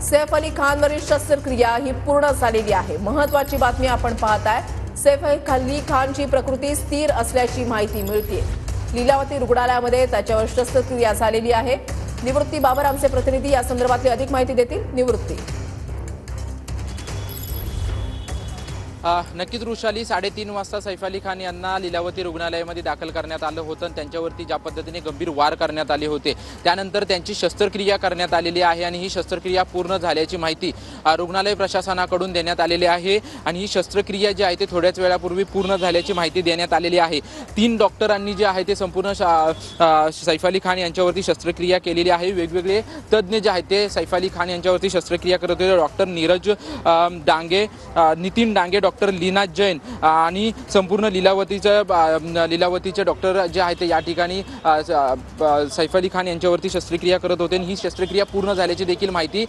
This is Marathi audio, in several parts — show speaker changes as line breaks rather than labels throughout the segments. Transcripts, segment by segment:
सैफ अली खानवरील शस्त्रक्रिया ही पूर्ण झालेली आहे। महत्त्वाची बातमी आपण पाहताय। सैफ अली खानची प्रकृती स्थिर असल्याची माहिती मिळते। लीलावती रुग्णालयामध्ये त्याच्यावर शस्त्रक्रिया झालेली आहे। निवृत्ती बाबर आमचे प्रतिनिधी या संदर्भातली अधिक माहिती देतील। निवृत्ती
नक्कीच वृषाली 3:30 वाजता सैफ अली खान यांना लीलावती रुग्णालयामध्ये दाखल करण्यात आलं होतं। त्यांच्यावरती ज्या पद्धतीने गंभीर वार करण्यात आले होते त्यानंतर त्यांची शस्त्रक्रिया करण्यात आलेली आहे आणि ही शस्त्रक्रिया पूर्ण झाल्याची माहिती रुग्णालय प्रशासनाकडून देण्यात आलेली आहे आणि ही शस्त्रक्रिया जी आहे ते थोड्याच वेळापूर्वी पूर्ण झाल्याची माहिती देण्यात आलेली आहे। 3 डॉक्टरांनी जे आहे ते संपूर्ण सैफ अली खान यांच्यावरती शस्त्रक्रिया केलेली आहे। वेगवेगळे तज्ज्ञ जे आहेत ते सैफ अली खान यांच्यावरती शस्त्रक्रिया करत होते। डॉक्टर नीरज डांगे, नितीन डांगे, डॉक्टर लीना जैन आणि संपूर्ण लीलावतीचे डॉक्टर जे आहेत ते या ठिकाणी सैफ अली खान यांच्यावरती शस्त्रक्रिया करत होते। ही शस्त्रक्रिया पूर्ण झाल्याची देखील माहिती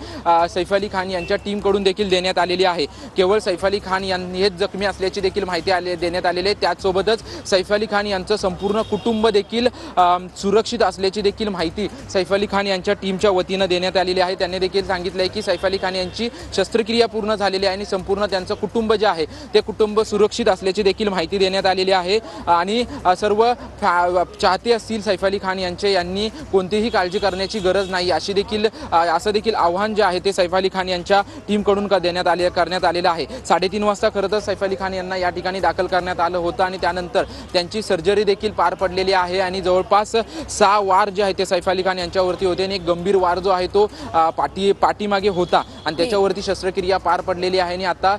सैफ अली खान यांच्या टीमकडून देखील देण्यात आलेली आहे। केवळ सैफ अली खान यांनी हेच जखमी असल्याची देखील माहिती देण्यात आलेली आहे। त्याचसोबतच सैफ अली खान यांचं संपूर्ण कुटुंब देखील सुरक्षित असल्याची देखील माहिती सैफ अली खान यांच्या टीमच्या वतीनं देण्यात आलेली आहे। त्यांनी देखील सांगितलं आहे की सैफ अली खान यांची शस्त्रक्रिया पूर्ण झालेली आहे आणि संपूर्ण त्यांचं कुटुंब जे आहे ते कुटुंब सुरक्षित असल्याची देखील माहिती देण्यात आलेली आहे आणि सर्व चाहते असतील सैफ अली खान यांनी कोणतीही काळजी करण्याची गरज नाही असं देखील आव्हान जे आहे ते सैफ अली खान यांच्या टीमकडून करण्यात आलेलं आहे। 3:30 वाजता खरं तर सैफ अली खान यांना या ठिकाणी दाखल करण्यात आलं होतं आणि त्यानंतर त्यांची सर्जरी देखील पार पडलेली आहे आणि जवळपास 6 वार जे आहे ते सैफ अली खान यांच्यावरती होते आणि एक गंभीर वार जो आहे तो पाठीमागे होता आणि त्याच्यावरती शस्त्रक्रिया पार पडलेली आहे आणि आता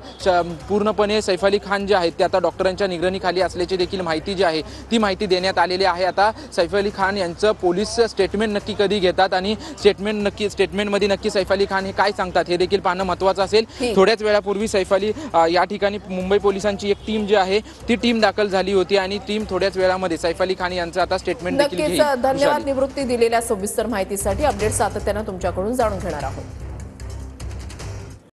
पूर्णपणे सैफ अली खान जे आहेत ते आता डॉक्टरांच्या निगराणीखाली असल्याची देखील माहिती जी आहे ती माहिती देण्यात आलेली आहे। आता सैफ अली खान यांचं पोलीस स्टेटमेंट नक्की कधी घेतात आणि स्टेटमेंटमध्ये नक्की सैफ अली खान हे काय सांगतात हे देखील पाहणं महत्त्वाचं असेल। थोड्याच वेळापूर्वी सैफ अली या ठिकाणी मुंबई पोलिसांची एक टीम जी आहे ती टीम दाखल झाली होती आणि टीम थोड्याच वेळामध्ये सैफ अली खान यांचं आता स्टेटमेंट देखील घेईल।
धन्यवाद निवृत्ती दिलेल्या सविस्तर माहितीसाठी। अपडेट सातत्याने तुमच्याकडून जाणून घेणार आहोत।